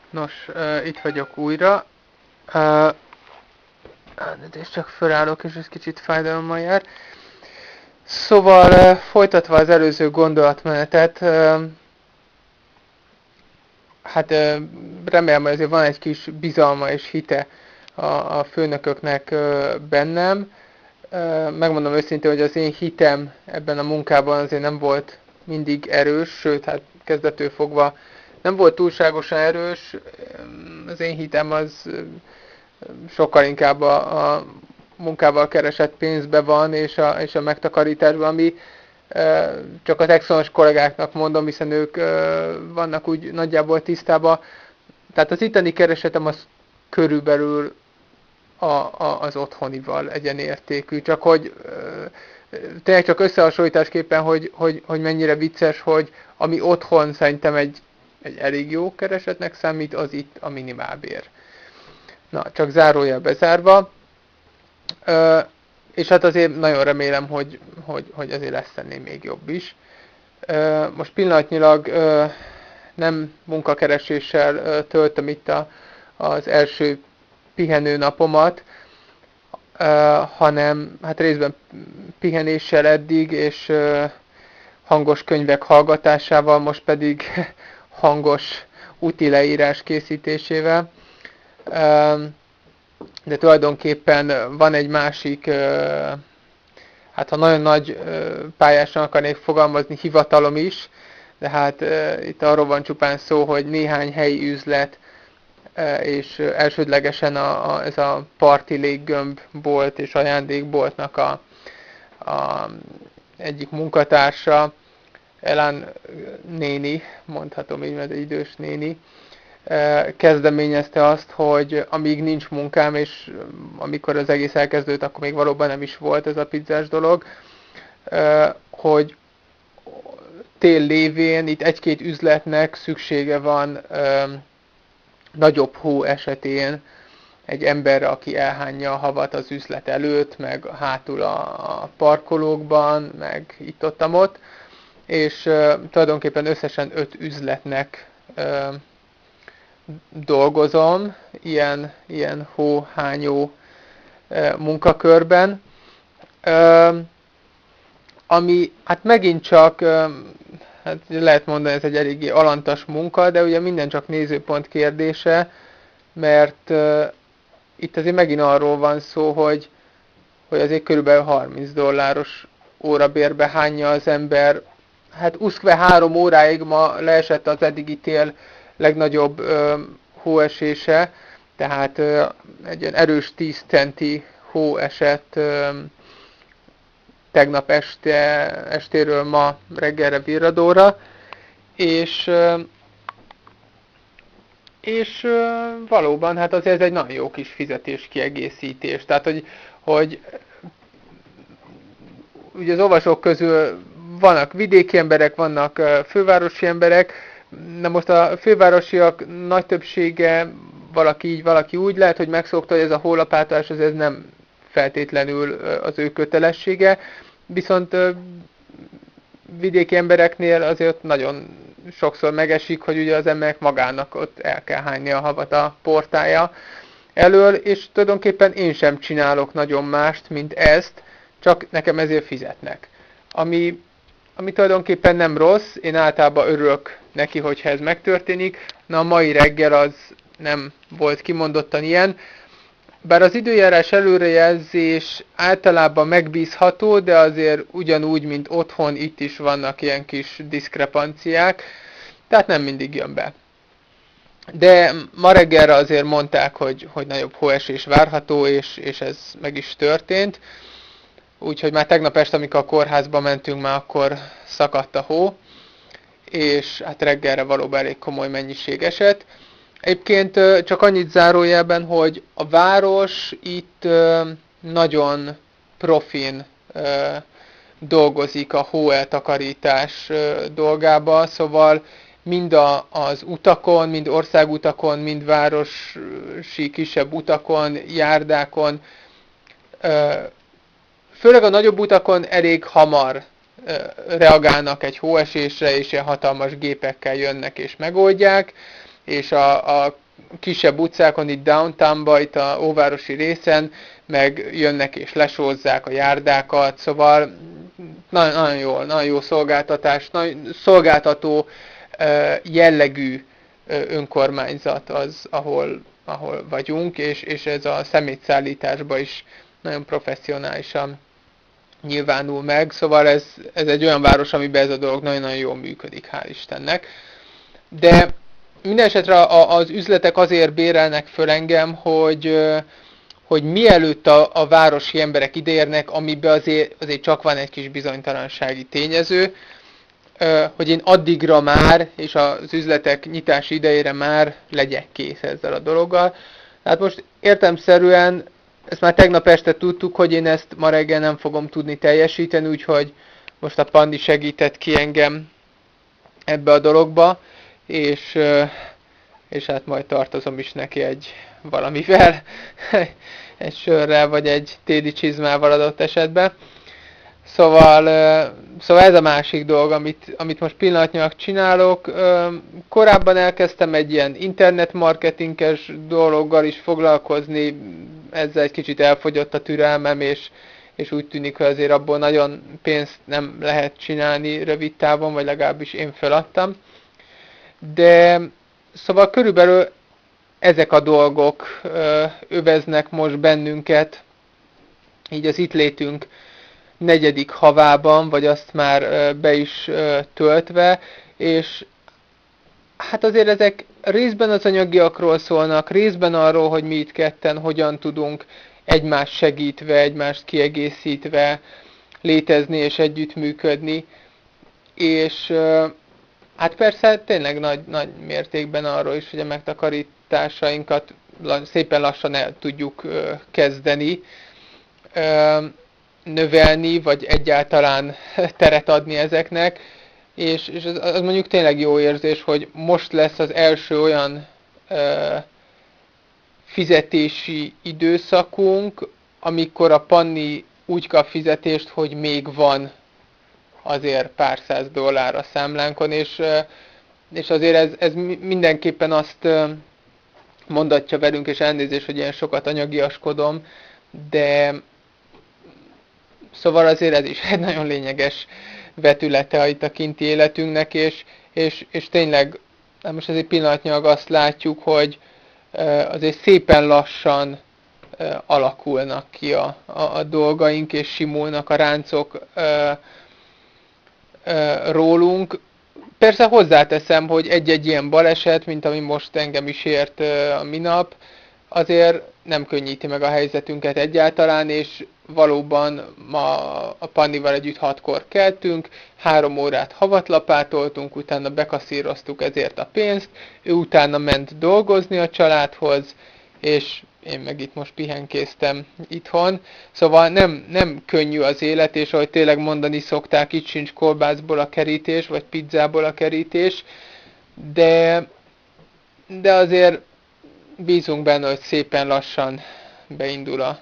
Nos, itt vagyok újra. Uh, és csak fölállok, és ez kicsit fájdalommal jár. Szóval folytatva az előző gondolatmenetet, hát remélem, hogy azért van egy kis bizalma és hite a főnököknek bennem. Megmondom őszintén, hogy az én hitem ebben a munkában azért nem volt mindig erős, sőt, hát kezdettől fogva nem volt túlságosan erős. Az én hitem az sokkal inkább a munkával keresett pénzbe van, és a megtakarításban, ami csak az exonos kollégáknak mondom, hiszen ők vannak úgy nagyjából tisztában. Tehát az itteni keresetem az körülbelül az otthonival egyenértékű. Csak hogy tényleg csak összehasonlításképpen, hogy mennyire vicces, hogy ami otthon szerintem egy elég jó keresetnek számít, az itt a minimálbér. Na, csak zárójel bezárva. És hát azért nagyon remélem, hogy azért lesz ennél még jobb is. Most pillanatnyilag nem munkakereséssel töltöm itt az első pihenő napomat, hanem hát részben pihenéssel eddig, és hangos könyvek hallgatásával, most pedig hangos úti leírás készítésével. De tulajdonképpen van egy másik, hát ha nagyon nagy pályásan akarnék fogalmazni, hivatalom is, de hát itt arról van csupán szó, hogy néhány helyi üzlet, és elsődlegesen ez a Parti Léggömb bolt és ajándékboltnak a egyik munkatársa, Elán néni, mondhatom így, mert egy idős néni, kezdeményezte azt, hogy amíg nincs munkám, és amikor az egész elkezdődött, akkor még valóban nem is volt ez a pizzás dolog, hogy tél lévén itt egy-két üzletnek szüksége van nagyobb hó esetén egy emberre, aki elhányja a havat az üzlet előtt, meg hátul a parkolókban, meg itt-ott, és tulajdonképpen összesen 5 üzletnek dolgozom ilyen hóhányó munkakörben, ami hát megint csak, hát lehet mondani, ez egy eléggé alantas munka, de ugye minden csak nézőpont kérdése, mert itt azért megint arról van szó, hogy azért körülbelül $30 órabérbe hányja az ember. Hát uszkve 3 óráig ma leesett az eddigi tél legnagyobb hóesése, tehát egy olyan erős 10 centi hó esett tegnap estéről ma reggelre virradóra, és valóban hát azért ez egy nagyon jó kis fizetés kiegészítés. Tehát, hogy ugye az olvasók közül vannak vidéki emberek, vannak fővárosi emberek. Na most a fővárosiak nagy többsége valaki így, valaki úgy, lehet, hogy megszokta, hogy ez a hólapátolás ez nem feltétlenül az ő kötelessége, viszont vidéki embereknél azért nagyon sokszor megesik, hogy ugye az emberek magának ott el kell hányni a havat a portája elől, és tulajdonképpen én sem csinálok nagyon mást, mint ezt, csak nekem ezért fizetnek. Ami tulajdonképpen nem rossz, én általában örülök neki, hogyha ez megtörténik. Na a mai reggel az nem volt kimondottan ilyen. Bár az időjárás előrejelzés általában megbízható, de azért ugyanúgy, mint otthon, itt is vannak ilyen kis diszkrepanciák, tehát nem mindig jön be. De ma reggelre azért mondták, hogy nagyobb hóesés várható, és ez meg is történt. Úgyhogy már tegnap este, amikor a kórházba mentünk, már akkor szakadt a hó, és hát reggelre valóban elég komoly mennyiség esett. Egyébként csak annyit zárójelben, hogy a város itt nagyon profin dolgozik a hóeltakarítás dolgába, szóval mind az utakon, mind országutakon, mind városi kisebb utakon, járdákon, főleg a nagyobb utakon elég hamar reagálnak egy hóesésre, és ilyen hatalmas gépekkel jönnek és megoldják, és a kisebb utcákon, itt downtownban, itt a óvárosi részen, meg jönnek és lesózzák a járdákat, szóval nagyon jó szolgáltatás, nagyon szolgáltató jellegű önkormányzat az, ahol vagyunk, és ez a szemétszállításban is nagyon professzionálisan nyilvánul meg, szóval ez egy olyan város, amiben ez a dolog nagyon-nagyon jól működik, hál' Istennek. De minden esetre az üzletek azért bérelnek föl engem, hogy mielőtt a városi emberek ideérnek, amiben azért csak van egy kis bizonytalansági tényező, hogy én addigra már, és az üzletek nyitási idejére már legyek kész ezzel a dologgal. Tehát most értelemszerűen, ezt már tegnap este tudtuk, hogy én ezt ma reggel nem fogom tudni teljesíteni, úgyhogy most a Pandi segített ki engem ebbe a dologba, és hát majd tartozom is neki egy valamivel, egy sörrel, vagy egy téli csizmával adott esetben. Szóval ez a másik dolog, amit most pillanatnyilag csinálok. Korábban elkezdtem egy ilyen internetmarketinges dologgal is foglalkozni, ezzel egy kicsit elfogyott a türelmem, és úgy tűnik, hogy azért abból nagyon pénzt nem lehet csinálni rövid távon, vagy legalábbis én feladtam. De szóval körülbelül ezek a dolgok öveznek most bennünket, így az itt létünk 4. havában, vagy azt már be is töltve, és hát azért ezek részben az anyagiakról szólnak, részben arról, hogy mi itt ketten hogyan tudunk egymást segítve, egymást kiegészítve létezni és együttműködni, és hát persze tényleg nagy mértékben arról is, hogy a megtakarításainkat szépen lassan el tudjuk kezdeni, növelni, vagy egyáltalán teret adni ezeknek, és az mondjuk tényleg jó érzés, hogy most lesz az első olyan fizetési időszakunk, amikor a Panni úgy kap fizetést, hogy még van azért pár $100 a számlánkon, és azért ez mindenképpen azt mondatja velünk, és elnézést, hogy ilyen sokat anyagiaskodom, de szóval azért ez is egy nagyon lényeges vetülete itt a kinti életünknek, és tényleg most azért pillanatnyilag azt látjuk, hogy azért szépen lassan alakulnak ki a dolgaink, és simulnak a ráncok rólunk. Persze hozzáteszem, hogy egy-egy ilyen baleset, mint ami most engem is ért a minap, azért nem könnyíti meg a helyzetünket egyáltalán, és valóban ma a Pannival együtt 6-kor keltünk, 3 órát havat lapátoltunk, utána bekaszíroztuk ezért a pénzt, ő utána ment dolgozni a családhoz, és én meg itt most pihenkéztem itthon. Szóval nem könnyű az élet, és ahogy tényleg mondani szokták, itt sincs kolbászból a kerítés, vagy pizzából a kerítés, de azért bízunk benne, hogy szépen lassan beindul a